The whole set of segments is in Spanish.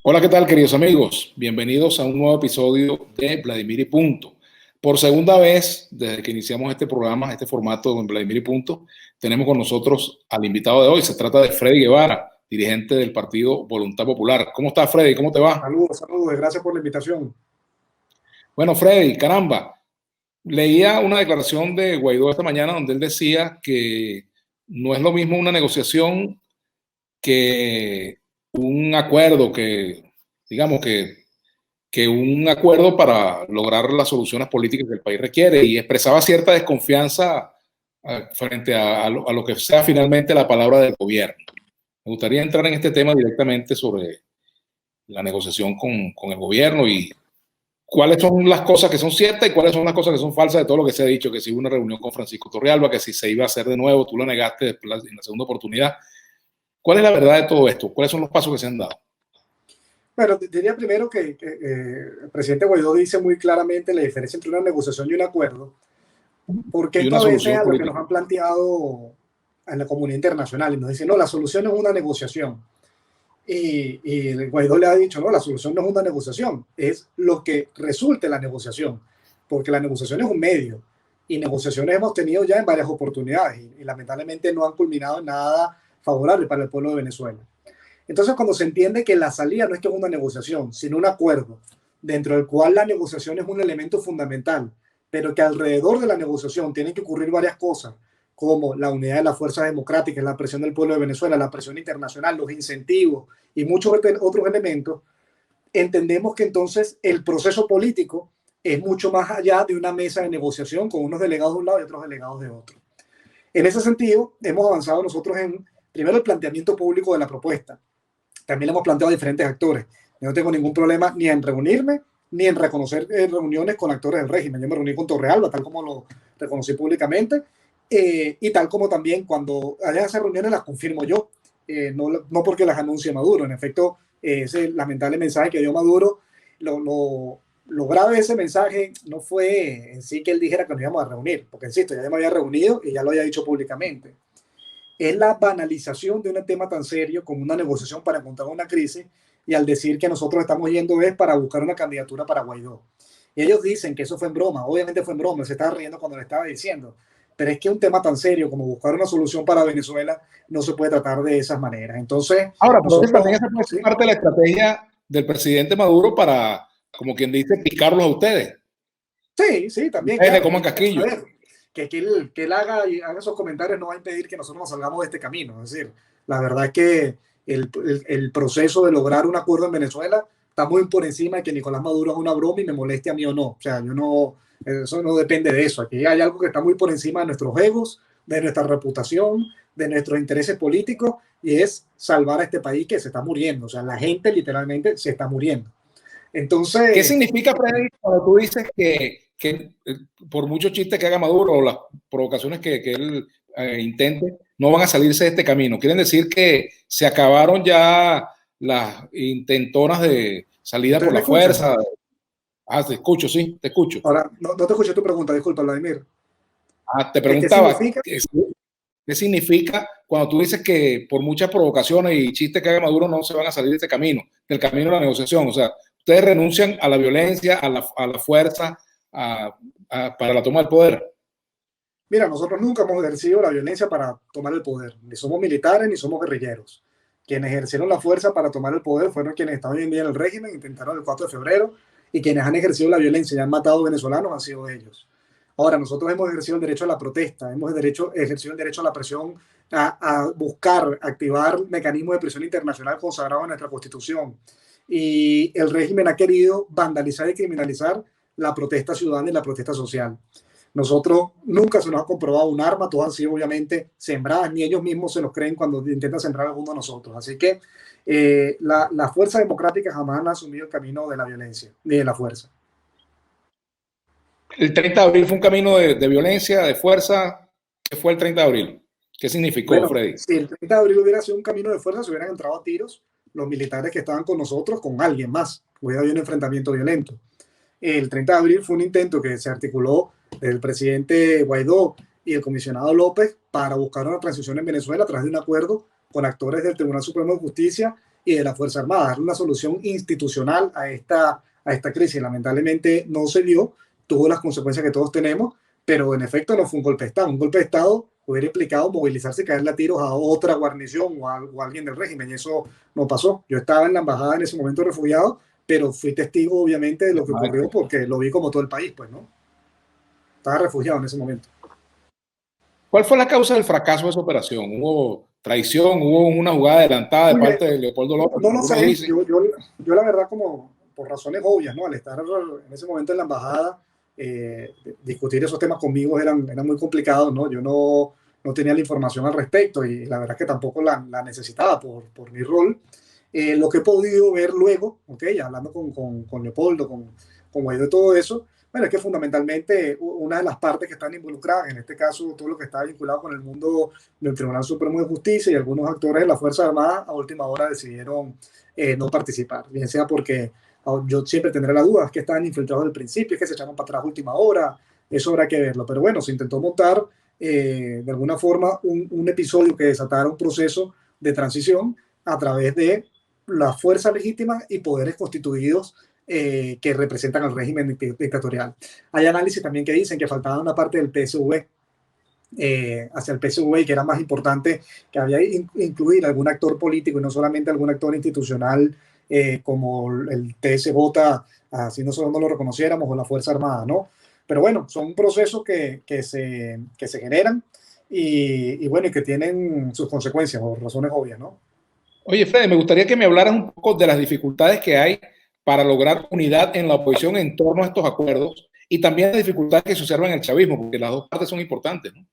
Hola, ¿qué tal, queridos amigos? Bienvenidos a un nuevo episodio de Vladimir y Punto. Por segunda vez, desde que iniciamos este programa, este formato en Vladimir y Punto, tenemos con nosotros al invitado de hoy. Se trata de Freddy Guevara, dirigente del partido Voluntad Popular. ¿Cómo estás, Freddy? ¿Cómo te va? Saludos, saludos, gracias por la invitación. Bueno, Freddy, caramba, leía una declaración de Guaidó esta mañana donde él decía que no es lo mismo una negociación que un acuerdo, digamos que un acuerdo para lograr las soluciones políticas que el país requiere, y expresaba cierta desconfianza frente a lo que sea finalmente la palabra del gobierno. Me gustaría entrar en este tema directamente sobre la negociación con el gobierno y cuáles son las cosas que son ciertas y cuáles son las cosas que son falsas de todo lo que se ha dicho, que si hubo una reunión con Francisco Torrealba, que si se iba a hacer de nuevo, tú lo negaste después en la segunda oportunidad. ¿Cuál es la verdad de todo esto? ¿Cuáles son los pasos que se han dado? Bueno, diría primero que el presidente Guaidó dice muy claramente la diferencia entre una negociación y un acuerdo, porque Y esto una a veces es solución a lo que política. nos han planteado en la comunidad internacional y nos dicen, no, la solución es una negociación. Y Guaidó le ha dicho, no, la solución no es una negociación, es lo que resulte la negociación, porque la negociación es un medio y negociaciones hemos tenido ya en varias oportunidades y lamentablemente no han culminado en nada favorable para el pueblo de Venezuela. Entonces, cuando se entiende que la salida no es que es una negociación, sino un acuerdo, dentro del cual la negociación es un elemento fundamental, pero que alrededor de la negociación tienen que ocurrir varias cosas, como la unidad de las fuerzas democráticas, la presión del pueblo de Venezuela, la presión internacional, los incentivos y muchos otros elementos, entendemos que entonces el proceso político es mucho más allá de una mesa de negociación con unos delegados de un lado y otros delegados de otro. En ese sentido, hemos avanzado nosotros en, primero, el planteamiento público de la propuesta. También lo hemos planteado a diferentes actores. Yo no tengo ningún problema ni en reunirme, ni en reconocer reuniones con actores del régimen. Yo me reuní con Torrealba, tal como lo reconocí públicamente, y tal como también cuando haya esas reuniones las confirmo yo, no porque las anuncie Maduro. En efecto, ese lamentable mensaje que dio Maduro, lo grave de ese mensaje no fue en sí que él dijera que nos íbamos a reunir, porque insisto, ya me había reunido y ya lo había dicho públicamente. Es la banalización de un tema tan serio como una negociación para encontrar una crisis, y al decir que nosotros estamos yendo es para buscar una candidatura para Guaidó. Y ellos dicen que eso fue en broma, obviamente fue en broma, se estaba riendo cuando le estaba diciendo, pero es que un tema tan serio como buscar una solución para Venezuela no se puede tratar de esas maneras. Entonces, Ahora, entonces nosotros, también esa puede ser ¿sí? parte de la estrategia del presidente Maduro para, como quien dice, picarlos a ustedes. Sí, sí, también, Ustedes le claro. coman casquillo. A ver, que él haga esos comentarios no va a impedir que nosotros nos salgamos de este camino. Es decir, la verdad es que el proceso de lograr un acuerdo en Venezuela está muy por encima de que Nicolás Maduro es una broma y me moleste a mí o no. O sea, yo no, eso no depende de eso. Aquí hay algo que está muy por encima de nuestros egos, de nuestra reputación, de nuestros intereses políticos, y es salvar a este país que se está muriendo. O sea, la gente literalmente se está muriendo. ¿Qué Entonces, significa, Freddy, cuando tú dices que por muchos chistes que haga Maduro o las provocaciones que él intente, no van a salirse de este camino? ¿Quieren decir que se acabaron ya las intentonas de salida por ¿ustedes me la escuchan? fuerza? Ah, te escucho, sí, te escucho. Ahora, no te escuché tu pregunta, disculpa, Vladimir. Ah, te ¿Qué preguntaba, significa? ¿qué significa cuando tú dices que por muchas provocaciones y chistes que haga Maduro no se van a salir de este camino, del camino de la negociación? O sea, ustedes renuncian a la violencia, a la fuerza, para la toma del poder. Mira, nosotros nunca hemos ejercido la violencia para tomar el poder. Ni somos militares ni somos guerrilleros. Quienes ejercieron la fuerza para tomar el poder fueron quienes están hoy en día en el régimen, intentaron el 4 de febrero, y quienes han ejercido la violencia y han matado venezolanos han sido ellos. Ahora, nosotros hemos ejercido el derecho a la protesta, hemos ejercido el derecho a la presión, a buscar, activar mecanismos de presión internacional consagrados en nuestra Constitución. Y el régimen ha querido vandalizar y criminalizar la protesta ciudadana y la protesta social. Nosotros nunca se nos ha comprobado un arma, todas han sido obviamente sembradas, ni ellos mismos se los creen cuando intentan sembrar alguno de nosotros. Así que la fuerza democrática jamás han asumido el camino de la violencia, ni de la fuerza. El 30 de abril fue un camino de violencia, de fuerza. ¿Qué fue el 30 de abril? ¿Qué significó, Bueno, Freddy? si el 30 de abril hubiera sido un camino de fuerza, se hubieran entrado a tiros los militares que estaban con nosotros, con alguien más. Hubiera habido un enfrentamiento violento. El 30 de abril fue un intento que se articuló del presidente Guaidó y el comisionado López para buscar una transición en Venezuela a través de un acuerdo con actores del Tribunal Supremo de Justicia y de la Fuerza Armada, darle una solución institucional a esta crisis. Lamentablemente no se dio, tuvo las consecuencias que todos tenemos, pero en efecto no fue un golpe de Estado. Un golpe de Estado hubiera implicado movilizarse y caerle a tiros a otra guarnición o a alguien del régimen, y eso no pasó. Yo estaba en la embajada en ese momento refugiado, pero fui testigo obviamente de lo que ocurrió porque lo vi como todo el país, pues, ¿no? Estaba refugiado en ese momento. ¿Cuál fue la causa del fracaso de esa operación? ¿Hubo traición? ¿Hubo una jugada adelantada de parte de Leopoldo López? No lo sé. Yo la verdad, como por razones obvias, ¿no? Al estar en ese momento en la embajada, discutir esos temas conmigo eran muy complicados, ¿no? Yo no tenía la información al respecto y la verdad que tampoco la necesitaba por mi rol. Lo que he podido ver luego, okay, hablando con Leopoldo, con Guaidó y todo eso, bueno, es que fundamentalmente una de las partes que están involucradas, en este caso todo lo que está vinculado con el mundo del Tribunal Supremo de Justicia y algunos actores de la Fuerza Armada, a última hora decidieron no participar, bien sea porque yo siempre tendré la duda, es que estaban infiltrados desde el principio, es que se echaron para atrás a última hora, eso habrá que verlo, pero bueno, se intentó montar de alguna forma un episodio que desatara un proceso de transición a través de las fuerzas legítimas y poderes constituidos que representan al régimen dictatorial. Hay análisis también que dicen que faltaba una parte del PSV hacia el PSV y que era más importante que había incluir algún actor político y no solamente algún actor institucional como el TSJ, así nosotros no lo reconociéramos, o la Fuerza Armada, ¿no? Pero bueno, son procesos que se generan y bueno, y que tienen sus consecuencias por razones obvias, ¿no? Oye, Freddy, me gustaría que me hablaras un poco de las dificultades que hay para lograr unidad en la oposición en torno a estos acuerdos y también las dificultades que se observan en el chavismo, porque las dos partes son importantes, ¿no?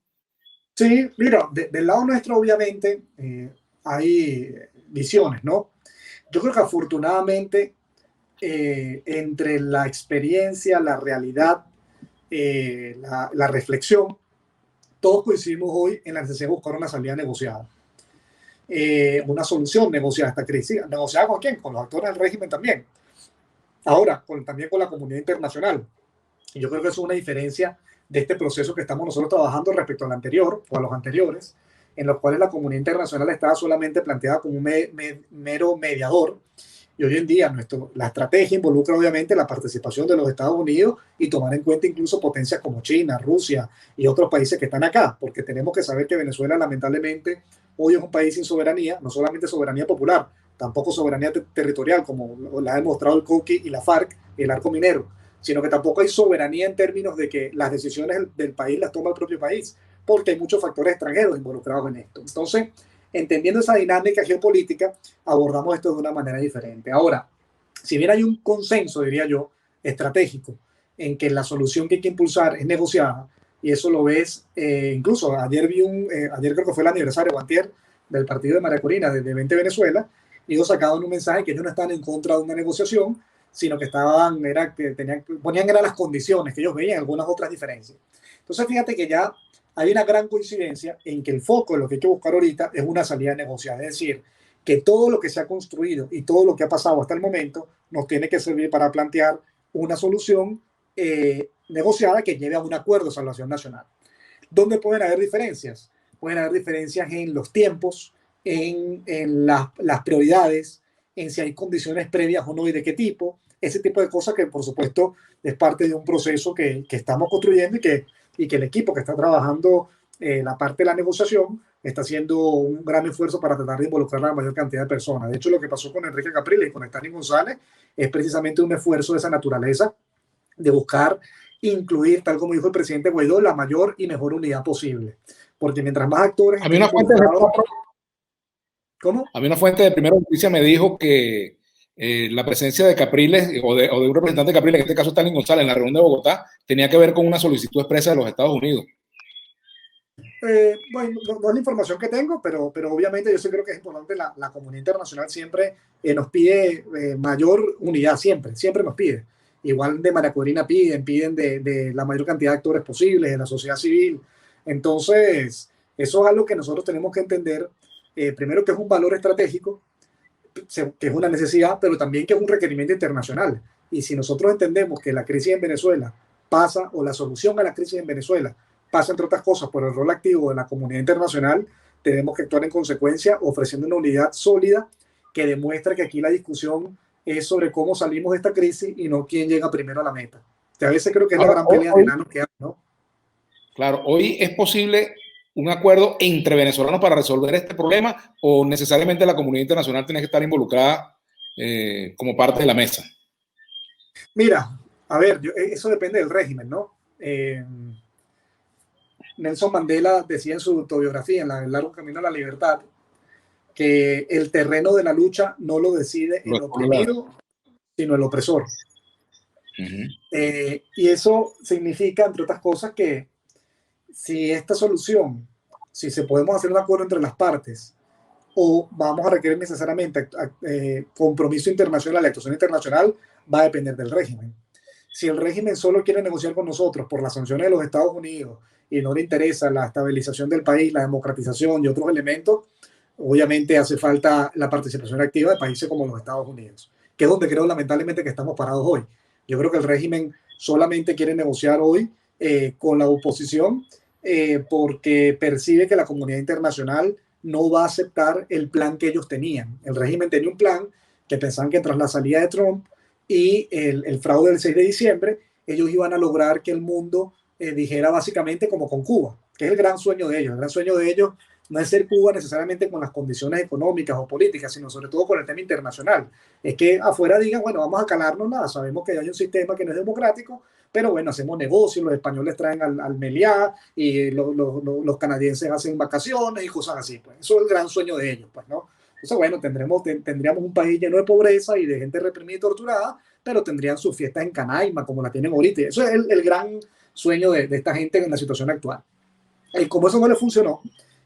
Sí, mira, del lado nuestro obviamente hay visiones, ¿no? Yo creo que afortunadamente entre la experiencia, la realidad, la reflexión, todos coincidimos hoy en la necesidad de buscar una salida negociada. Una solución negociada a esta crisis. ¿Negociada con quién? Con los actores del régimen también. Ahora, también con la comunidad internacional. Y yo creo que eso es una diferencia de este proceso que estamos nosotros trabajando respecto al anterior o a los anteriores, en los cuales la comunidad internacional estaba solamente planteada como un mero mediador. Y hoy en día la estrategia involucra obviamente la participación de los Estados Unidos y tomar en cuenta incluso potencias como China, Rusia y otros países que están acá, porque tenemos que saber que Venezuela lamentablemente hoy es un país sin soberanía, no solamente soberanía popular, tampoco soberanía territorial como la ha demostrado el COQUI y la FARC y el arco minero, sino que tampoco hay soberanía en términos de que las decisiones del país las toma el propio país, porque hay muchos factores extranjeros involucrados en esto. Entonces, entendiendo esa dinámica geopolítica, abordamos esto de una manera diferente. Ahora, si bien hay un consenso, diría yo, estratégico, en que la solución que hay que impulsar es negociada, y eso lo ves, incluso ayer ayer creo que fue el aniversario, o antier, del partido de María Corina, de 20 Venezuela, y ellos sacaban un mensaje que ellos no están en contra de una negociación, sino que ponían las condiciones, que ellos veían algunas otras diferencias. Entonces, fíjate que ya hay una gran coincidencia en que el foco de lo que hay que buscar ahorita es una salida negociada. Es decir, que todo lo que se ha construido y todo lo que ha pasado hasta el momento nos tiene que servir para plantear una solución negociada que lleve a un acuerdo de salvación nacional. ¿Dónde pueden haber diferencias? Pueden haber diferencias en los tiempos, en las prioridades, en si hay condiciones previas o no y de qué tipo, ese tipo de cosas que por supuesto es parte de un proceso que estamos construyendo y que el equipo que está trabajando la parte de la negociación está haciendo un gran esfuerzo para tratar de involucrar a la mayor cantidad de personas. De hecho, lo que pasó con Enrique Capriles y con Stanley González es precisamente un esfuerzo de esa naturaleza, de buscar incluir, tal como dijo el presidente Guaidó, la mayor y mejor unidad posible. Porque mientras más actores... A mí una fuente ¿Cómo? A mí una fuente de Primera Noticia me dijo que la presencia de Capriles o de un representante de Capriles, en este caso Stanley González, en la reunión de Bogotá, tenía que ver con una solicitud expresa de los Estados Unidos. Bueno, no es la información que tengo, pero obviamente yo sí creo que es importante, la comunidad internacional siempre nos pide mayor unidad, siempre nos pide. Igual de María Corina piden de la mayor cantidad de actores posibles, de la sociedad civil. Entonces, eso es algo que nosotros tenemos que entender, primero que es un valor estratégico, que es una necesidad, pero también que es un requerimiento internacional. Y si nosotros entendemos que la crisis en Venezuela pasa, o la solución a la crisis en Venezuela pasa, entre otras cosas, por el rol activo de la comunidad internacional, tenemos que actuar en consecuencia, ofreciendo una unidad sólida que demuestra que aquí la discusión es sobre cómo salimos de esta crisis y no quién llega primero a la meta. Que a veces creo que es la Ahora, gran pelea de enanos que hay, ¿no? claro, hoy es posible un acuerdo entre venezolanos para resolver este problema o necesariamente la comunidad internacional tiene que estar involucrada como parte de la mesa. Mira, a ver, eso depende del régimen, ¿no? Nelson Mandela decía en su autobiografía, en El largo camino a la libertad, que el terreno de la lucha no lo decide el oprimido, sino el opresor. Y eso significa, entre otras cosas, que si esta solución, si se podemos hacer un acuerdo entre las partes, o vamos a requerir necesariamente compromiso internacional, actuación internacional, va a depender del régimen. Si el régimen solo quiere negociar con nosotros por las sanciones de los Estados Unidos y no le interesa la estabilización del país, la democratización y otros elementos, obviamente hace falta la participación activa de países como los Estados Unidos, que es donde creo lamentablemente que estamos parados hoy. Yo creo que el régimen solamente quiere negociar hoy con la oposición porque percibe que la comunidad internacional no va a aceptar el plan que ellos tenían. El régimen tenía un plan que pensaban que tras la salida de Trump y el fraude del 6 de diciembre, ellos iban a lograr que el mundo dijera básicamente como con Cuba, que es el gran sueño de ellos. El gran sueño de ellos no es ser Cuba necesariamente con las condiciones económicas o políticas, sino sobre todo con el tema internacional. Es que afuera digan, bueno, vamos a calarnos nada, sabemos que hay un sistema que no es democrático, pero bueno, hacemos negocios, los españoles traen al Meliá y los canadienses hacen vacaciones y cosas así. Pues. Eso es el gran sueño de ellos, pues, ¿no? Entonces, bueno, tendríamos un país lleno de pobreza y de gente reprimida y torturada, pero tendrían sus fiestas en Canaima, como la tienen ahorita. Eso es el gran sueño de esta gente en la situación actual. Y como eso no le funcionó,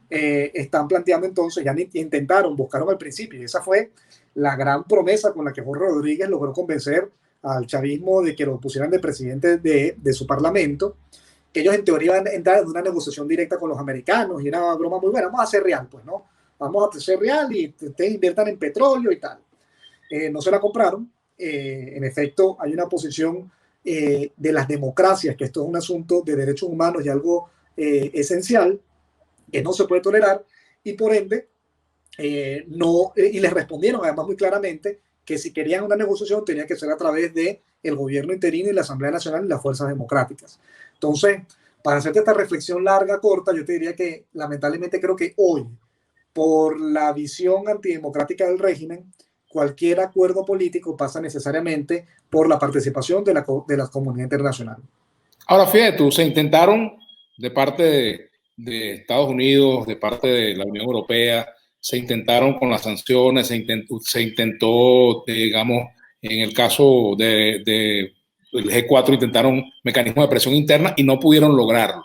están planteando entonces, ya intentaron, buscaron al principio, y esa fue la gran promesa con la que Jorge Rodríguez logró convencer al chavismo de que lo pusieran de presidente de su parlamento, que ellos en teoría iban a entrar en una negociación directa con los americanos, y era una broma muy buena, vamos a hacer real, pues, ¿no? Vamos a hacer real y ustedes inviertan en petróleo y tal. No se la compraron. En efecto, hay una posición de las democracias, que esto es un asunto de derechos humanos y algo esencial, que no se puede tolerar, y por ende, y les respondieron además muy claramente que si querían una negociación tenía que ser a través del gobierno interino y la Asamblea Nacional y las fuerzas democráticas. Entonces, para hacerte esta reflexión larga, corta, yo te diría que lamentablemente creo que hoy, por la visión antidemocrática del régimen, cualquier acuerdo político pasa necesariamente por la participación de la comunidad internacional. Ahora, fíjate tú, se intentaron de parte de Estados Unidos, de parte de la Unión Europea, se intentaron con las sanciones, se intentó digamos, en el caso del G4, intentaron mecanismos de presión interna y no pudieron lograrlo.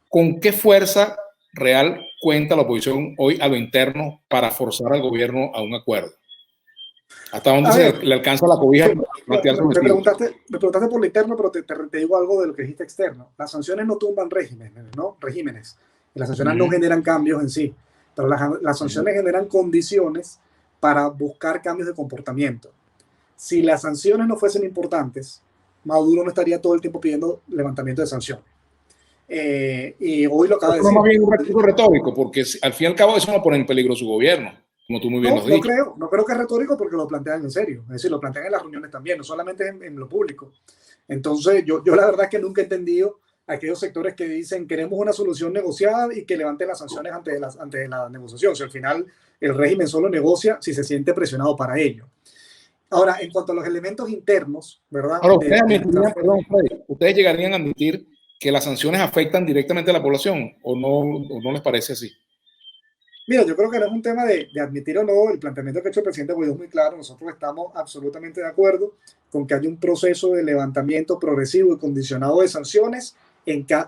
¿Con qué fuerza real cuenta la oposición hoy a lo interno para forzar al gobierno a un acuerdo? ¿Hasta dónde le alcanza la cobija? Me preguntaste por lo interno, pero te digo algo de lo que dijiste externo. Las sanciones no tumban regímenes, ¿no? Regímenes. Las sanciones no generan cambios en sí, pero las sanciones generan condiciones para buscar cambios de comportamiento. Si las sanciones no fuesen importantes, Maduro no estaría todo el tiempo pidiendo levantamiento de sanciones. Y hoy lo acaba de decir. No, más bien un recurso retórico, porque al fin y al cabo eso no pone en peligro su gobierno, como tú muy bien nos dices. No creo que es retórico porque lo plantean en serio, es decir, lo plantean en las reuniones también, no solamente en lo público. Entonces, yo la verdad es que nunca he entendido a aquellos sectores que dicen queremos una solución negociada y que levanten las sanciones ante la negociación. Si al final el régimen solo negocia si se siente presionado para ello. Ahora, en cuanto a los elementos internos, ¿verdad? Ahora, ¿ustedes llegarían a admitir que las sanciones afectan directamente a la población o no les parece así? Mira, yo creo que no es un tema de admitir o no. El planteamiento que ha hecho el presidente Guaidó es muy claro. Nosotros estamos absolutamente de acuerdo con que haya un proceso de levantamiento progresivo y condicionado de sanciones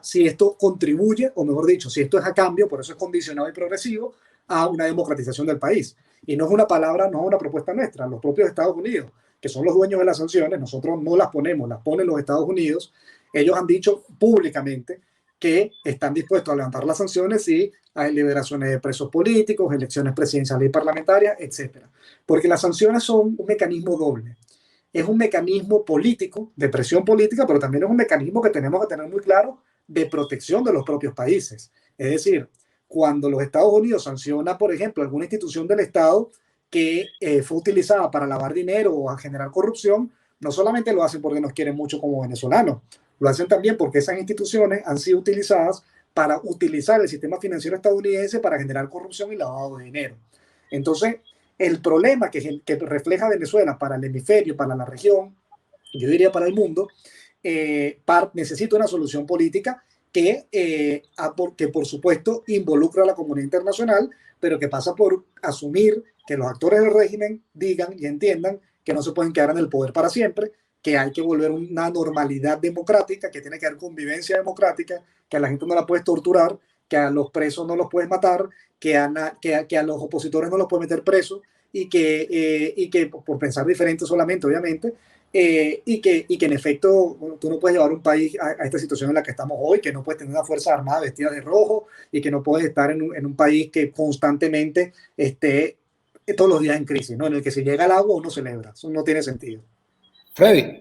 si esto contribuye, o mejor dicho, si esto es a cambio, por eso es condicionado y progresivo, a una democratización del país. Y no es una palabra, no es una propuesta nuestra. Los propios Estados Unidos, que son los dueños de las sanciones, nosotros no las ponemos, las ponen los Estados Unidos. Ellos han dicho públicamente que están dispuestos a levantar las sanciones si hay liberaciones de presos políticos, elecciones presidenciales y parlamentarias, etc. Porque las sanciones son un mecanismo doble. Es un mecanismo político, de presión política, pero también es un mecanismo que tenemos que tener muy claro de protección de los propios países. Es decir, cuando los Estados Unidos sancionan, por ejemplo, alguna institución del Estado, que fue utilizada para lavar dinero o a generar corrupción, no solamente lo hacen porque nos quieren mucho como venezolanos, lo hacen también porque esas instituciones han sido utilizadas para utilizar el sistema financiero estadounidense para generar corrupción y lavado de dinero. Entonces, el problema que refleja Venezuela para el hemisferio, para la región, yo diría para el mundo, necesita una solución política que por supuesto involucra a la comunidad internacional, pero que pasa por asumir que los actores del régimen digan y entiendan que no se pueden quedar en el poder para siempre, que hay que volver a una normalidad democrática, que tiene que haber convivencia democrática, que a la gente no la puedes torturar, que a los presos no los puedes matar, que a los opositores no los puedes meter presos, y que por pensar diferente solamente, obviamente, y que en efecto tú no puedes llevar un país a esta situación en la que estamos hoy, que no puedes tener una fuerza armada vestida de rojo y que no puedes estar en un país que constantemente esté todos los días en crisis, ¿no? En el que si llega el agua uno celebra. Eso no tiene sentido. Freddy,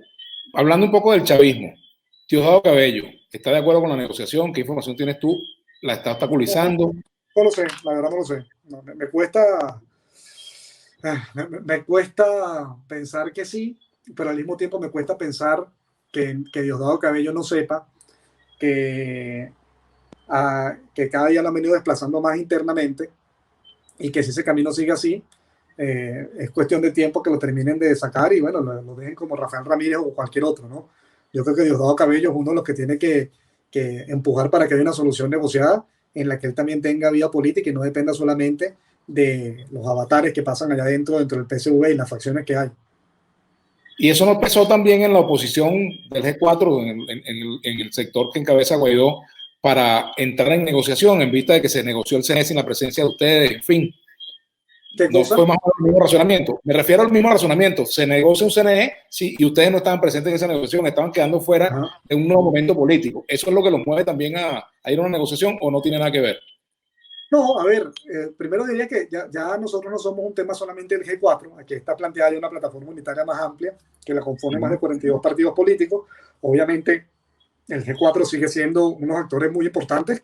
hablando un poco del chavismo, Diosdado Cabello, ¿está de acuerdo con la negociación? ¿Qué información tienes tú? ¿La está obstaculizando? No lo sé, la verdad no lo sé. No, me cuesta, me cuesta pensar que sí, pero al mismo tiempo me cuesta pensar que Diosdado Cabello no sepa que cada día lo han venido desplazando más internamente y que si ese camino sigue así, es cuestión de tiempo que lo terminen de sacar y bueno, lo dejen como Rafael Ramírez o cualquier otro, ¿no? Yo creo que Diosdado Cabello es uno de los que tiene que empujar para que haya una solución negociada en la que él también tenga vía política y no dependa solamente de los avatares que pasan allá dentro del PSV y las facciones que hay. Y eso no pesó también en la oposición del G4, en el sector que encabeza Guaidó, para entrar en negociación en vista de que se negoció el CNE sin la presencia de ustedes, en fin. ¿Qué No cosa? fue más o menos el mismo razonamiento. Me refiero al mismo razonamiento. Se negocia un CNE sí, y ustedes no estaban presentes en esa negociación, estaban quedando fuera de un nuevo momento político. ¿Eso es lo que los mueve también a ir a una negociación o no tiene nada que ver? No, a ver, primero diría que ya nosotros no somos un tema solamente del G4, aquí está planteada una plataforma unitaria más amplia que la compone más de 42 partidos políticos. Obviamente el G4 sigue siendo unos actores muy importantes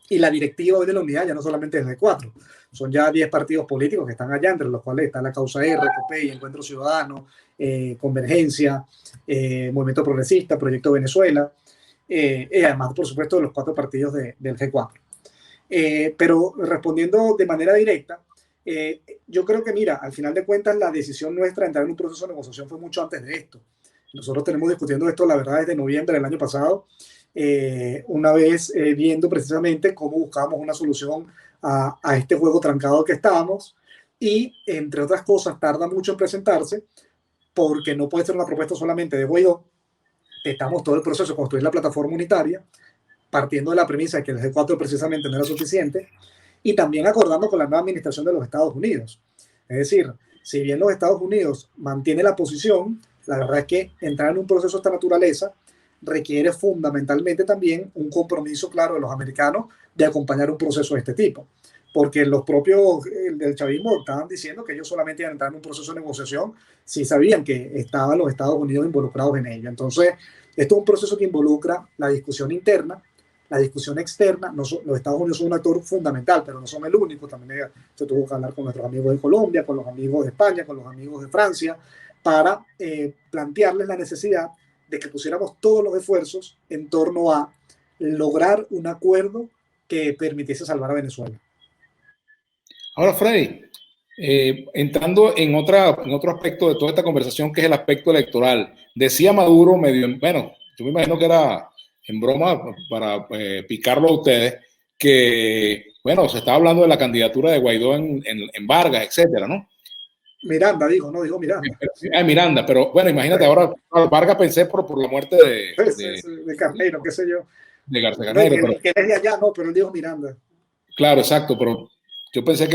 y la directiva hoy de la unidad ya no solamente es el G4, son ya 10 partidos políticos que están allá, entre los cuales está la Causa R, COPEI, Encuentro Ciudadano, Convergencia, Movimiento Progresista, Proyecto Venezuela, y además, por supuesto, de los 4 partidos del G4. Pero respondiendo de manera directa, yo creo que, mira, al final de cuentas, la decisión nuestra de entrar en un proceso de negociación fue mucho antes de esto. Nosotros tenemos discutiendo esto, la verdad, desde noviembre del año pasado, una vez viendo precisamente cómo buscábamos una solución a este juego trancado que estábamos, y entre otras cosas tarda mucho en presentarse porque no puede ser una propuesta solamente de Guaidó. Estamos todo el proceso de construir la plataforma unitaria, partiendo de la premisa de que el G4 precisamente no era suficiente, y también acordando con la nueva administración de los Estados Unidos. Es decir, si bien los Estados Unidos mantiene la posición, la verdad es que entrar en un proceso de esta naturaleza requiere fundamentalmente también un compromiso claro de los americanos de acompañar un proceso de este tipo. Porque los propios del chavismo estaban diciendo que ellos solamente iban a entrar en un proceso de negociación si sabían que estaban los Estados Unidos involucrados en ello. Entonces, esto es un proceso que involucra la discusión interna, la discusión externa. Los Estados Unidos son un actor fundamental, pero no son el único. También se tuvo que hablar con nuestros amigos de Colombia, con los amigos de España, con los amigos de Francia, para plantearles la necesidad de que pusiéramos todos los esfuerzos en torno a lograr un acuerdo que permitiese salvar a Venezuela. Ahora, Freddy, entrando en otro aspecto de toda esta conversación, que es el aspecto electoral, decía Maduro bueno, yo me imagino que era en broma para picarlo a ustedes, que, bueno, se estaba hablando de la candidatura de Guaidó en Vargas, etcétera, ¿no? Miranda dijo, no dijo Miranda. Miranda, pero bueno, imagínate, ahora Vargas pensé por la muerte de Carneiro, qué sé yo. De García Carneiro. Que es de allá, no, pero él dijo Miranda. Claro, exacto, pero yo pensé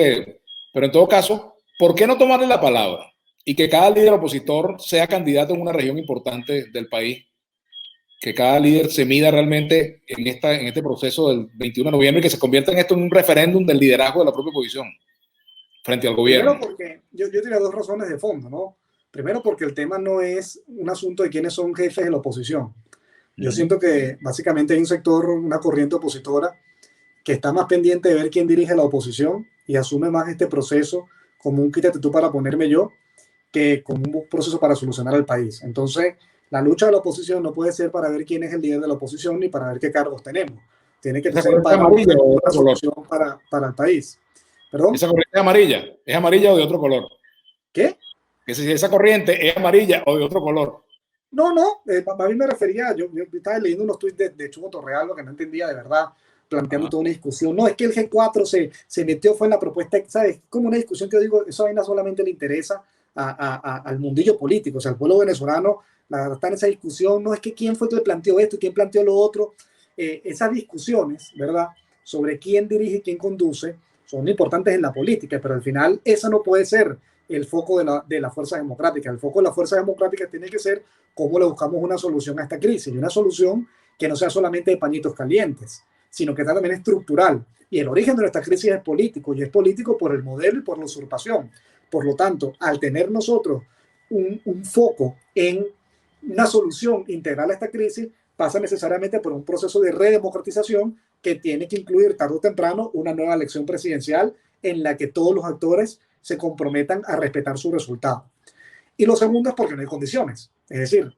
pero en todo caso, ¿por qué no tomarle la palabra? Y que cada líder opositor sea candidato en una región importante del país, que cada líder se mida realmente en este proceso del 21 de noviembre y que se convierta en esto en un referéndum del liderazgo de la propia oposición frente al gobierno. Primero porque yo tenía 2 razones de fondo, ¿no? Primero porque el tema no es un asunto de quiénes son jefes de la oposición. Yo siento que básicamente hay un sector, una corriente opositora que está más pendiente de ver quién dirige la oposición y asume más este proceso como un quítate tú para ponerme yo, que como un proceso para solucionar al país. Entonces, la lucha de la oposición no puede ser para ver quién es el líder de la oposición ni para ver qué cargos tenemos. Tiene que ¿Esa ser corriente es para amarilla o de una otro color? solución para el país. ¿Perdón? ¿Esa corriente es amarilla o de otro color? ¿Qué? Que si esa corriente es amarilla o de otro color. No, a mí me refería, yo estaba leyendo unos tweets de Chugo Torreal, lo que no entendía de verdad, planteando Ajá. toda una discusión. No, es que el G4 se metió, fue en la propuesta, ¿sabes? Como una discusión que yo digo, esa vaina solamente le interesa al mundillo político, o sea, al pueblo venezolano, la verdad está en esa discusión, no es que quién fue que planteó esto y quién planteó lo otro. Esas discusiones, ¿verdad? Sobre quién dirige y quién conduce, son importantes en la política, pero al final esa no puede ser el foco de la fuerza democrática. El foco de la fuerza democrática tiene que ser cómo le buscamos una solución a esta crisis, y una solución que no sea solamente de pañitos calientes, sino que también estructural. Y el origen de nuestra crisis es político, y es político por el modelo y por la usurpación. Por lo tanto, al tener nosotros un foco en una solución integral a esta crisis, pasa necesariamente por un proceso de redemocratización que tiene que incluir tarde o temprano una nueva elección presidencial en la que todos los actores se comprometan a respetar su resultado. Y lo segundo es porque no hay condiciones. Es decir,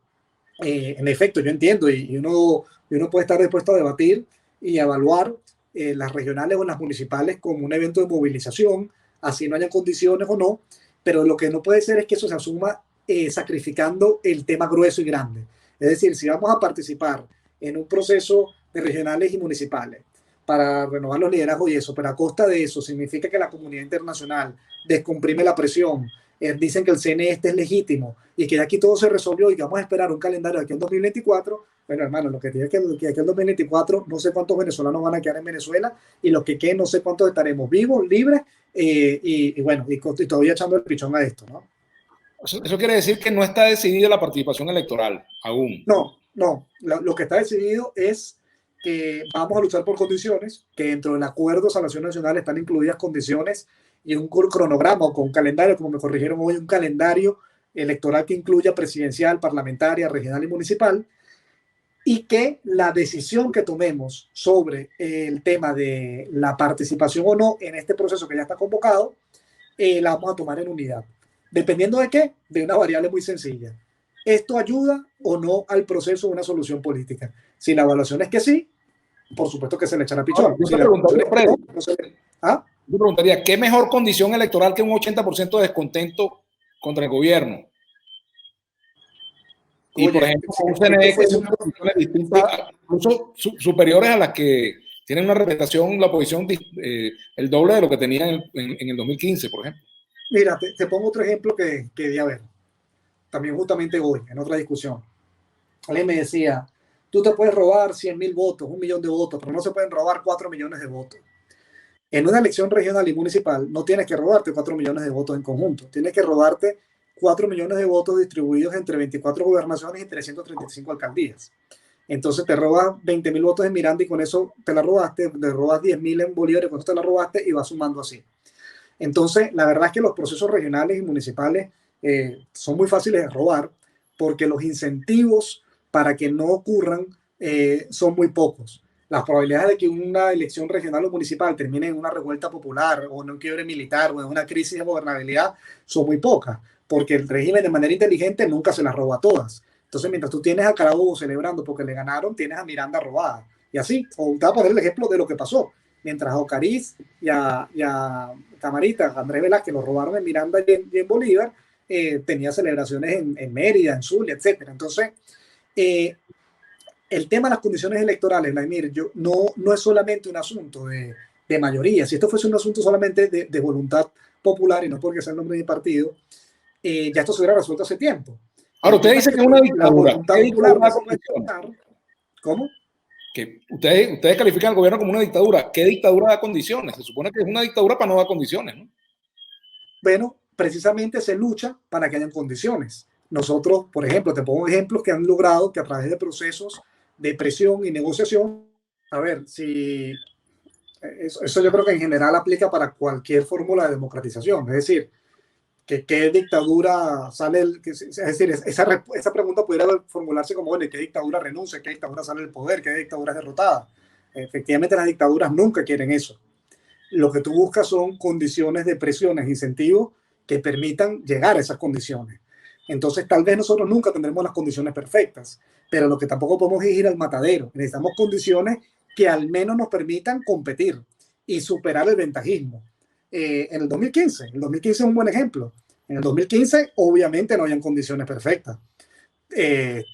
en efecto, yo entiendo y uno puede estar dispuesto a debatir y a evaluar las regionales o las municipales como un evento de movilización, así no hayan condiciones o no, pero lo que no puede ser es que eso se asuma sacrificando el tema grueso y grande. Es decir, si vamos a participar en un proceso de regionales y municipales para renovar los liderazgos y eso, pero a costa de eso significa que la comunidad internacional descomprime la presión, dicen que el CNE este es legítimo y que aquí todo se resolvió y que vamos a esperar un calendario de aquí en 2024, bueno, hermano, lo que tiene que aquí en 2024, no sé cuántos venezolanos van a quedar en Venezuela y los que queden, no sé cuántos estaremos vivos, libres y bueno, y todavía echando el pichón a esto, ¿no? Eso quiere decir que no está decidida la participación electoral aún. No, lo que está decidido es que vamos a luchar por condiciones, que dentro del acuerdo de salvación nacional están incluidas condiciones y un cronograma o con un calendario, como me corrigieron hoy, un calendario electoral que incluya presidencial, parlamentaria, regional y municipal, y que la decisión que tomemos sobre el tema de la participación o no en este proceso que ya está convocado, la vamos a tomar en unidad. ¿Dependiendo de qué? De una variable muy sencilla. ¿Esto ayuda o no al proceso de una solución política? Si la evaluación es que sí, por supuesto que se le echará pichón. Yo Si te la evaluación es que Freddy, no, no se le... ¿Ah? yo preguntaría, ¿qué mejor condición electoral que un 80% de descontento contra el gobierno? Y, por Oye, ejemplo, si con un esto CNE que fuese tiene unas condiciones distintas, incluso superiores a las que tienen una representación, la oposición, el doble de lo que tenía en el 2015, por ejemplo. Mira, te pongo otro ejemplo que di a ver, también justamente hoy, en otra discusión. Alguien me decía, tú te puedes robar 100.000 votos, 1 millón de votos, pero no se pueden robar 4 millones de votos. En una elección regional y municipal no tienes que robarte 4 millones de votos en conjunto, tienes que robarte 4 millones de votos distribuidos entre 24 gobernaciones y 335 alcaldías. Entonces te robas 20.000 votos en Miranda y con eso te la robaste, te robas 10.000 en Bolívar y con eso te la robaste y vas sumando así. Entonces, la verdad es que los procesos regionales y municipales son muy fáciles de robar porque los incentivos para que no ocurran son muy pocos. Las probabilidades de que una elección regional o municipal termine en una revuelta popular o en un quiebre militar o en una crisis de gobernabilidad son muy pocas, porque el régimen de manera inteligente nunca se las roba a todas. Entonces, mientras tú tienes a Carabobo celebrando porque le ganaron, tienes a Miranda robada. Y así, o te voy a poner el ejemplo de lo que pasó. Mientras a Ocariz y a Camarita, Andrés Velázquez, lo robaron en Miranda y en Bolívar, tenía celebraciones en Mérida, en Zulia, etc. Entonces, el tema de las condiciones electorales, Vladimir, no es solamente un asunto de mayoría. Si esto fuese un asunto solamente de voluntad popular y no porque sea el nombre de mi partido, ya esto se hubiera resuelto hace tiempo. Ahora, usted dice que es una La dictadura. voluntad ¿Qué popular dictadura no da se puede condiciones? expresar. ¿Cómo? Que ustedes califican al gobierno como una dictadura. ¿Qué dictadura da condiciones? Se supone que es una dictadura para no dar condiciones, ¿no? Bueno, precisamente se lucha para que hayan condiciones. Nosotros, por ejemplo, te pongo ejemplos que han logrado que a través de procesos de presión y negociación, a ver, si eso yo creo que en general aplica para cualquier fórmula de democratización, es decir, que qué dictadura sale, es decir, esa pregunta pudiera formularse como, bueno, ¿qué dictadura renuncia? ¿Qué dictadura sale del poder? ¿Qué dictadura es derrotada? Efectivamente, las dictaduras nunca quieren eso. lo que tú buscas son condiciones de presiones, incentivos que permitan llegar a esas condiciones. Entonces, tal vez nosotros nunca tendremos las condiciones perfectas, pero lo que tampoco podemos es ir al matadero. Necesitamos condiciones que al menos nos permitan competir y superar el ventajismo. En el 2015 es un buen ejemplo. En el 2015, obviamente, no habían condiciones perfectas.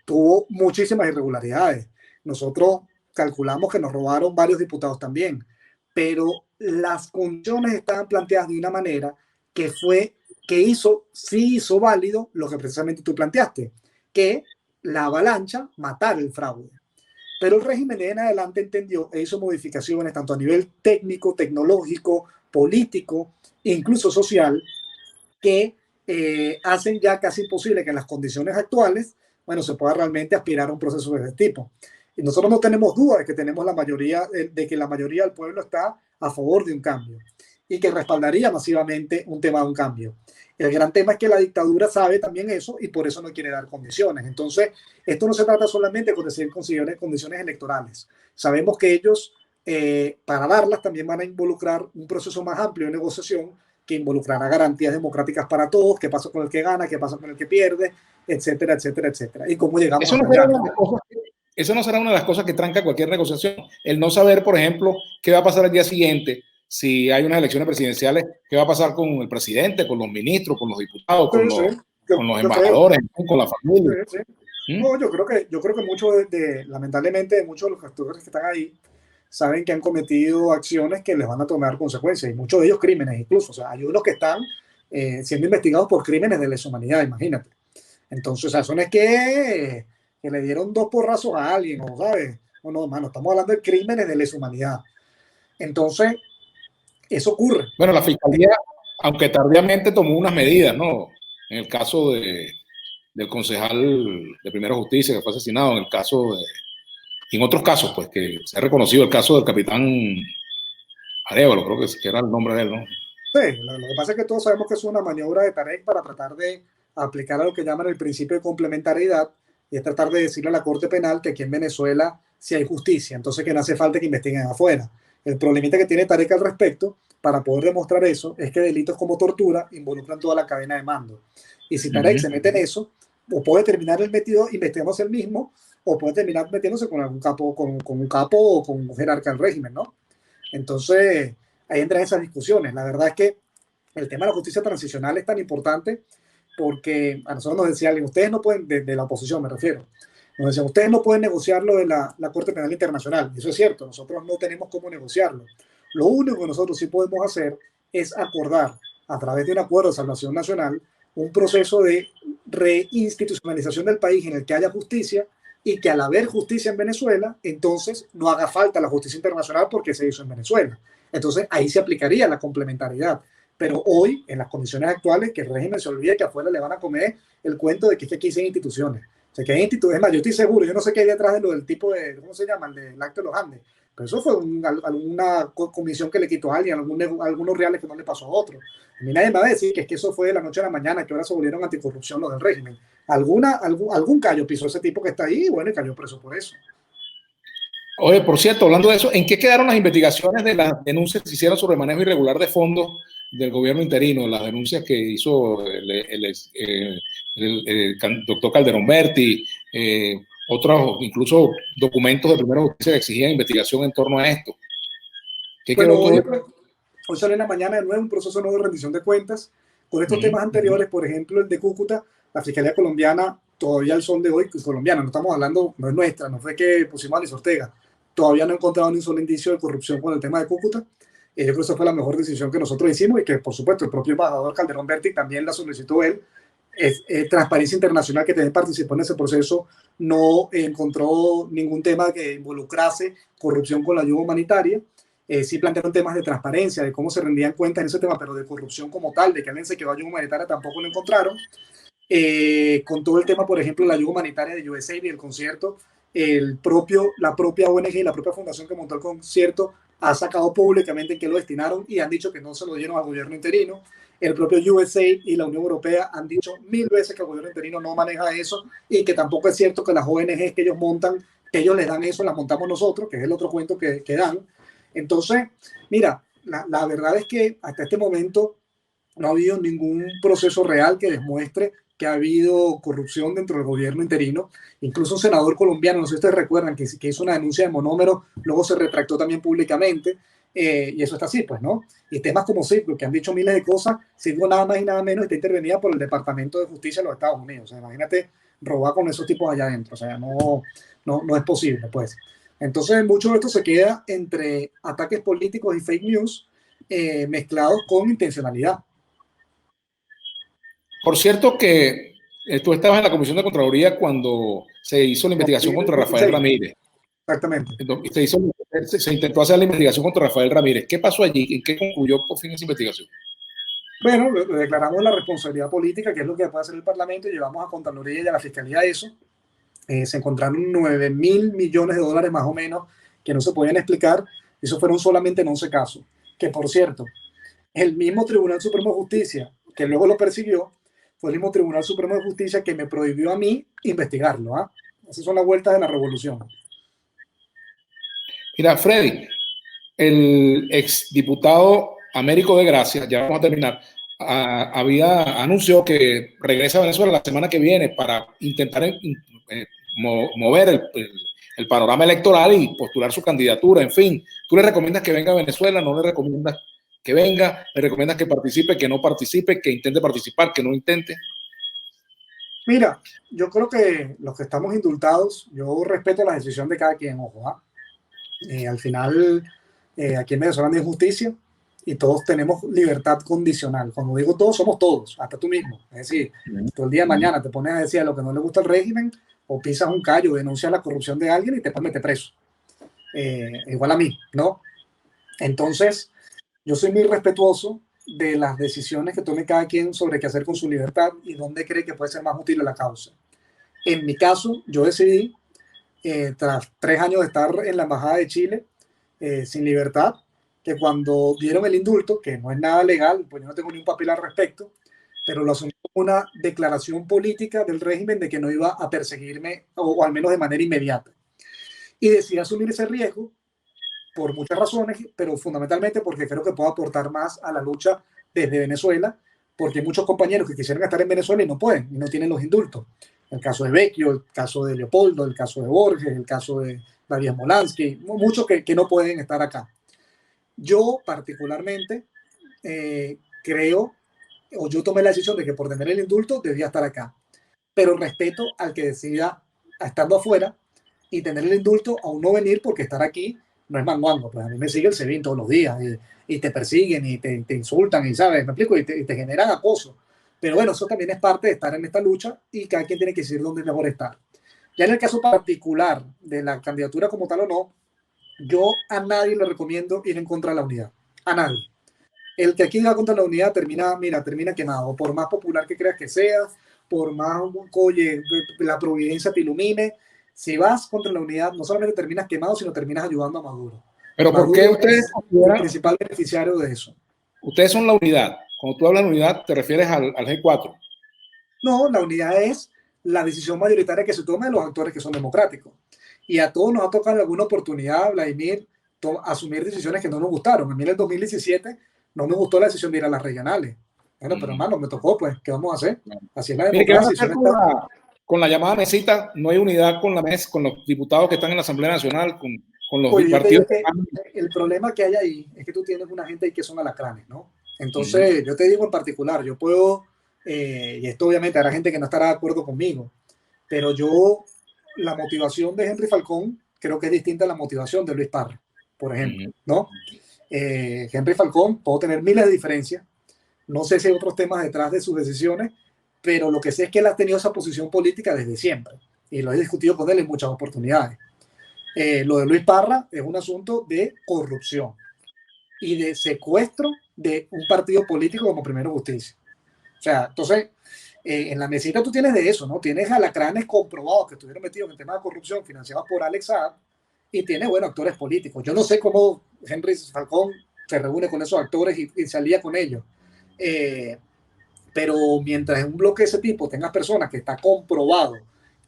Tuvo muchísimas irregularidades. Nosotros calculamos que nos robaron varios diputados también, pero las condiciones estaban planteadas de una manera sí hizo válido lo que precisamente tú planteaste, que la avalancha matar el fraude. Pero el régimen de en adelante entendió e hizo modificaciones tanto a nivel técnico, tecnológico, político, incluso social, que hacen ya casi imposible que en las condiciones actuales, bueno, se pueda realmente aspirar a un proceso de este tipo. Y nosotros no tenemos duda de que tenemos de que la mayoría del pueblo está a favor de un cambio y que respaldaría masivamente un tema de un cambio. El gran tema es que la dictadura sabe también eso y por eso no quiere dar condiciones. Entonces, esto no se trata solamente de conseguir condiciones electorales. Sabemos que ellos, para darlas, también van a involucrar un proceso más amplio de negociación que involucrará garantías democráticas para todos, qué pasa con el que gana, qué pasa con el que pierde, etcétera, etcétera, etcétera. Y cómo llegamos Eso no será una de las cosas eso no será una de las cosas que tranca cualquier negociación. El no saber, por ejemplo, qué va a pasar el día siguiente, si hay unas elecciones presidenciales, qué va a pasar con el presidente, con los ministros, con los diputados, con los embajadores, con la familia. Sí, sí. No, yo creo que muchos lamentablemente, muchos de los actores que están ahí saben que han cometido acciones que les van a tomar consecuencias, y muchos de ellos crímenes incluso. O sea, hay unos que están siendo investigados por crímenes de lesa humanidad, imagínate. Entonces, o sea, eso no es que le dieron dos porrazos a alguien, ¿no? ¿Sabes? No, no, mano, estamos hablando de crímenes de lesa humanidad. Entonces, eso ocurre. Bueno, la fiscalía, aunque tardíamente, tomó unas medidas, ¿no? En el caso del concejal de Primera Justicia que fue asesinado, en el caso de, y en otros casos, pues que se ha reconocido el caso del capitán Arevalo, creo que era el nombre de él, ¿no? Sí, lo que pasa es que todos sabemos que es una maniobra de Tarek para tratar de aplicar a lo que llaman el principio de complementariedad, y es tratar de decirle a la Corte Penal que aquí en Venezuela sí hay justicia, entonces que no hace falta que investiguen afuera. El problemita que tiene Tarek al respecto, para poder demostrar eso, es que delitos como tortura involucran toda la cadena de mando. Y si Tarek se mete en eso, o puede terminar el metido investigándose el mismo, o puede terminar metiéndose con algún capo, con un capo o con un jerarca del régimen, ¿no? Entonces, ahí entran esas discusiones. La verdad es que el tema de la justicia transicional es tan importante porque a nosotros nos decía alguien, ustedes no pueden, de la oposición me refiero, nos decían, ustedes no pueden negociar lo de la Corte Penal Internacional. Y eso es cierto, nosotros no tenemos cómo negociarlo. Lo único que nosotros sí podemos hacer es acordar, a través de un acuerdo de salvación nacional, un proceso de reinstitucionalización del país en el que haya justicia, y que al haber justicia en Venezuela, entonces no haga falta la justicia internacional porque se hizo en Venezuela. Entonces ahí se aplicaría la complementariedad. Pero hoy, en las condiciones actuales, que el régimen se olvide que afuera le van a comer el cuento de que es que aquí sí hay instituciones. O sea, que hay instituciones. Es más, yo estoy seguro, yo no sé qué hay detrás de lo del tipo de, ¿cómo se llama? El del acto de los Andes. Pero eso fue alguna comisión que le quitó a alguien, algunos reales que no le pasó a otro. A mí nadie me va a decir que es que eso fue de la noche a la mañana, que ahora se volvieron anticorrupción los del régimen. Algún callo pisó ese tipo que está ahí y bueno, y cayó preso por eso. Oye, por cierto, hablando de eso, ¿en qué quedaron las investigaciones de las denuncias que se hicieron sobre manejo irregular de fondos del gobierno interino? Las denuncias que hizo el doctor Calderón Berti, otros incluso documentos de Primera Justicia que exigían investigación en torno a esto. ¿Qué bueno, hoy sale en la mañana de nuevo un proceso nuevo de rendición de cuentas. Con estos temas anteriores, por ejemplo, el de Cúcuta, la Fiscalía colombiana, todavía al son de hoy, pues colombiana, no estamos hablando, no es nuestra, no fue que pusimos a Alice Ortega, todavía no he encontrado ni un solo indicio de corrupción con el tema de Cúcuta. Yo creo que esa fue la mejor decisión que nosotros hicimos y que, por supuesto, el propio embajador Calderón Berti también la solicitó él. Transparencia Internacional, que también participó en ese proceso, no encontró ningún tema que involucrase corrupción con la ayuda humanitaria. Sí plantearon temas de transparencia, de cómo se rendían cuentas en ese tema, pero de corrupción como tal, de que alguien se quedó ayuda humanitaria, tampoco lo encontraron. Con todo el tema, por ejemplo, la ayuda humanitaria de USAID y el concierto, la propia ONG y la propia fundación que montó el concierto ha sacado públicamente en qué lo destinaron y han dicho que no se lo dieron al gobierno interino. El propio USAID y la Unión Europea han dicho 1000 veces que el gobierno interino no maneja eso y que tampoco es cierto que las ONGs que ellos montan, que ellos les dan eso, las montamos nosotros, que es el otro cuento que dan. Entonces, mira, la verdad es que hasta este momento no ha habido ningún proceso real que demuestre que ha habido corrupción dentro del gobierno interino. Incluso un senador colombiano, no sé si ustedes recuerdan, que hizo una denuncia de monómero, luego se retractó también públicamente, y eso está así, pues, ¿no? Y temas como Citgo, que han dicho miles de cosas, Citgo nada más y nada menos está intervenida por el Departamento de Justicia de los Estados Unidos. O sea, imagínate robar con esos tipos allá adentro. O sea, no es posible, pues. Entonces, mucho de esto se queda entre ataques políticos y fake news mezclados con intencionalidad. Por cierto que tú estabas en la Comisión de Contraloría cuando se hizo la investigación contra Rafael 2016, Ramírez. exactamente. Se intentó hacer la investigación contra Rafael Ramírez. ¿Qué pasó allí? ¿En qué concluyó por fin esa investigación? Bueno, le declaramos la responsabilidad política, que es lo que puede hacer el Parlamento, y llevamos a Contraloría y a la Fiscalía eso. Se encontraron 9.000 millones de dólares más o menos que no se podían explicar. Eso fueron solamente en 11 casos. Que por cierto, el mismo Tribunal Supremo de Justicia, que luego lo persiguió, fue el mismo Tribunal Supremo de Justicia que me prohibió a mí investigarlo. ¿Ah? Esas son las vueltas de la revolución. Mira, Freddy, el exdiputado Américo de Gracia, ya vamos a terminar, había anunció que regresa a Venezuela la semana que viene para intentar mover el panorama electoral y postular su candidatura. En fin, ¿tú le recomiendas que venga a Venezuela? ¿No le recomiendas que venga? ¿Le recomiendas que participe, que no participe, que intente participar, que no intente? Mira, yo creo que los que estamos indultados, yo respeto la decisión de cada quien, ojo. Al final, aquí en Venezuela no hay justicia y todos tenemos libertad condicional. Cuando digo todos, somos todos, hasta tú mismo. Es decir, tú el día de mañana te pones a decir lo que no le gusta al régimen o pisas un callo, denuncias la corrupción de alguien y te puedes meter preso. Igual a mí, ¿no? Entonces, yo soy muy respetuoso de las decisiones que tome cada quien sobre qué hacer con su libertad y dónde cree que puede ser más útil a la causa. En mi caso, yo decidí, tras 3 años de estar en la Embajada de Chile, sin libertad, que cuando dieron el indulto, que no es nada legal, pues yo no tengo ni un papel al respecto, pero lo asumí como una declaración política del régimen de que no iba a perseguirme, o al menos de manera inmediata. Y decidí asumir ese riesgo por muchas razones, pero fundamentalmente porque creo que puedo aportar más a la lucha desde Venezuela, porque hay muchos compañeros que quisieran estar en Venezuela y no pueden, y no tienen los indultos. El caso de Vecchio, el caso de Leopoldo, el caso de Borges, el caso de Darío Molansky, muchos que no pueden estar acá. Yo particularmente creo, o yo tomé la decisión de que por tener el indulto debía estar acá, pero respeto al que decida, estando afuera, y tener el indulto, aún no venir, porque estar aquí no es manguango. Pues a mí me sigue el SEBIN todos los días y te persiguen y te insultan y, ¿sabes? Me explico, y te generan acoso. Pero bueno, eso también es parte de estar en esta lucha y cada quien tiene que decir dónde es mejor estar. Ya en el caso particular de la candidatura como tal o no, yo a nadie le recomiendo ir en contra de la unidad. A nadie. El que aquí va contra la unidad termina quemado. Por más popular que creas que seas, por más, oye, la providencia te ilumine, si vas contra la unidad, no solamente terminas quemado, sino terminas ayudando a Maduro. Pero ¿por qué Maduro ustedes es el consideran, principal beneficiario de eso. ustedes son la unidad? Cuando tú hablas de unidad, te refieres al G4. No, la unidad es la decisión mayoritaria que se toma de los actores que son democráticos. Y a todos nos ha tocado en alguna oportunidad, Vladimir, asumir decisiones que no nos gustaron. A mí en el 2017 no me gustó la decisión de ir a las regionales. Bueno, pero hermano, me tocó, pues, ¿qué vamos a hacer? Así es la Mire, ¿qué van a democracia. hacer con la llamada mesita? No hay unidad con la mesa, con los diputados que están en la Asamblea Nacional, con los Oye, yo te partidos. digo que el problema que hay ahí es que tú tienes una gente ahí que son alacranes, ¿no? Entonces, yo te digo en particular, yo puedo, y esto obviamente habrá gente que no estará de acuerdo conmigo, pero yo, la motivación de Henry Falcón creo que es distinta a la motivación de Luis Parra, por ejemplo, ¿no? Henry Falcón, puedo tener miles de diferencias, no sé si hay otros temas detrás de sus decisiones, pero lo que sé es que él ha tenido esa posición política desde siempre, y lo he discutido con él en muchas oportunidades. Lo de Luis Parra es un asunto de corrupción y de secuestro de un partido político como Primero Justicia. O sea, entonces, en la mesita tú tienes de eso, ¿no? Tienes alacranes comprobados que estuvieron metidos en el tema de corrupción financiados por Alex Saab y tienes, bueno, actores políticos. Yo no sé cómo Henry Falcón se reúne con esos actores y salía con ellos. Pero mientras en un bloque de ese tipo tengas personas que está comprobado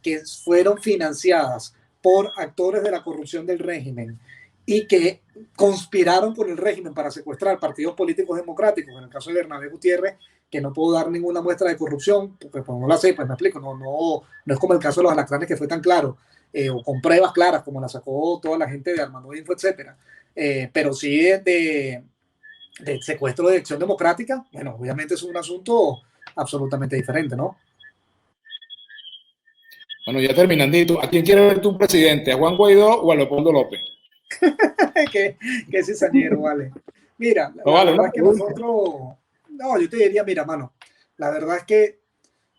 que fueron financiadas por actores de la corrupción del régimen y que conspiraron con el régimen para secuestrar partidos políticos democráticos, en el caso de Bernabé Gutiérrez, que no pudo dar ninguna muestra de corrupción, pues no la sé, pues me explico, no es como el caso de los alacranes que fue tan claro, o con pruebas claras como la sacó toda la gente de Armando Info, etcétera. Pero sí de secuestro de Acción Democrática, bueno, obviamente es un asunto absolutamente diferente, ¿no? Bueno, ya terminandito, ¿a quién quieres ver tú un presidente? ¿A Juan Guaidó o a Leopoldo López? que cizañero, vale. Mira, No, la vale, una verdad es que pregunta. nosotros, no, yo te diría, mira, mano, la verdad es que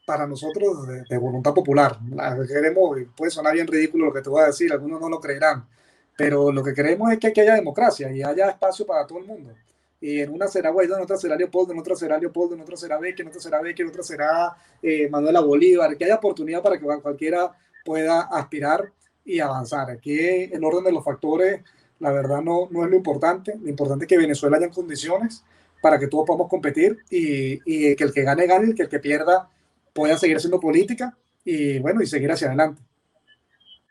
para nosotros de voluntad popular, la que queremos, puede sonar bien ridículo lo que te voy a decir, algunos no lo creerán, pero lo que queremos es que aquí haya democracia y haya espacio para todo el mundo. Y en una será Guaidó, en otra será Leopoldo, en otra será Leopoldo, en otra será Beque, en otra será Beque, en otra será Manuela Bolívar, que haya oportunidad para que cualquiera pueda aspirar y avanzar. Aquí el orden de los factores, la verdad, no es lo importante es que Venezuela haya condiciones para que todos podamos competir y que el que gane, gane, y que el que pierda pueda seguir haciendo política y bueno, y seguir hacia adelante.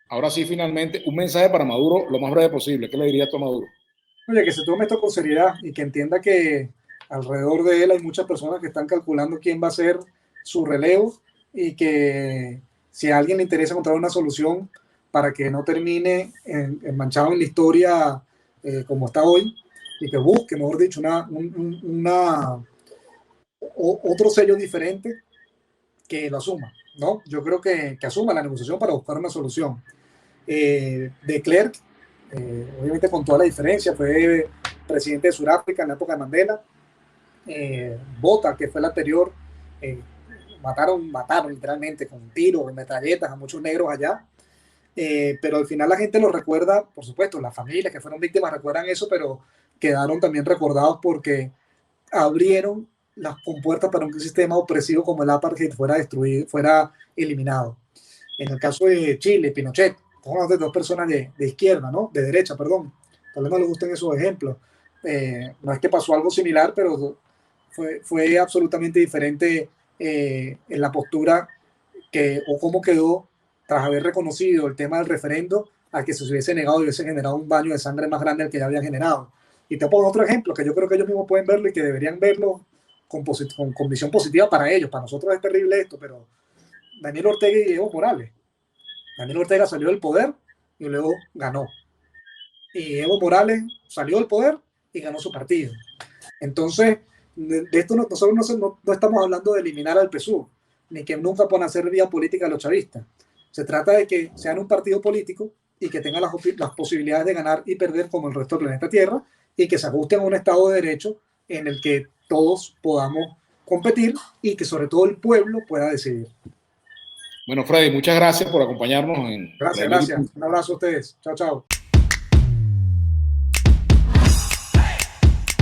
Ahora sí, finalmente, un mensaje para Maduro lo más breve posible. ¿Qué le dirías tú a Maduro? Oye, que se tome esto con seriedad y que entienda que alrededor de él hay muchas personas que están calculando quién va a ser su relevo y que si a alguien le interesa encontrar una solución para que no termine manchado en la historia como está hoy y que busque, mejor dicho, otro sello diferente que lo asuma, ¿no? Yo creo que asuma la negociación para buscar una solución. De Klerk, obviamente con toda la diferencia, fue presidente de Sudáfrica en la época de Mandela. Bota, que fue el anterior, eh, mataron literalmente con tiros y metralletas a muchos negros allá. Pero al final la gente lo recuerda, por supuesto, las familias que fueron víctimas recuerdan eso, pero quedaron también recordados porque abrieron las compuertas para un sistema opresivo como el apartheid fuera destruido, fuera eliminado. En el caso de Chile, Pinochet, estamos hablando de dos personas de izquierda, ¿no? De derecha, perdón. Tal vez no les gusten esos ejemplos. No es que pasó algo similar, pero fue absolutamente diferente en la postura o cómo quedó tras haber reconocido el tema del referendo a que se hubiese negado y hubiese generado un baño de sangre más grande al que ya habían generado. Y te pongo otro ejemplo que yo creo que ellos mismos pueden verlo y que deberían verlo con visión positiva para ellos. Para nosotros es terrible esto, pero Daniel Ortega y Evo Morales. Daniel Ortega salió del poder y luego ganó. Y Evo Morales salió del poder y ganó su partido. Entonces, de esto nosotros no estamos hablando de eliminar al PSUV, ni que nunca puedan hacer vía política a los chavistas. Se trata de que sean un partido político y que tengan las posibilidades de ganar y perder como el resto del planeta Tierra y que se ajusten a un Estado de Derecho en el que todos podamos competir y que sobre todo el pueblo pueda decidir. Bueno, Freddy, muchas gracias por acompañarnos en Gracias, Premio. gracias. Un abrazo a ustedes. Chao, chao.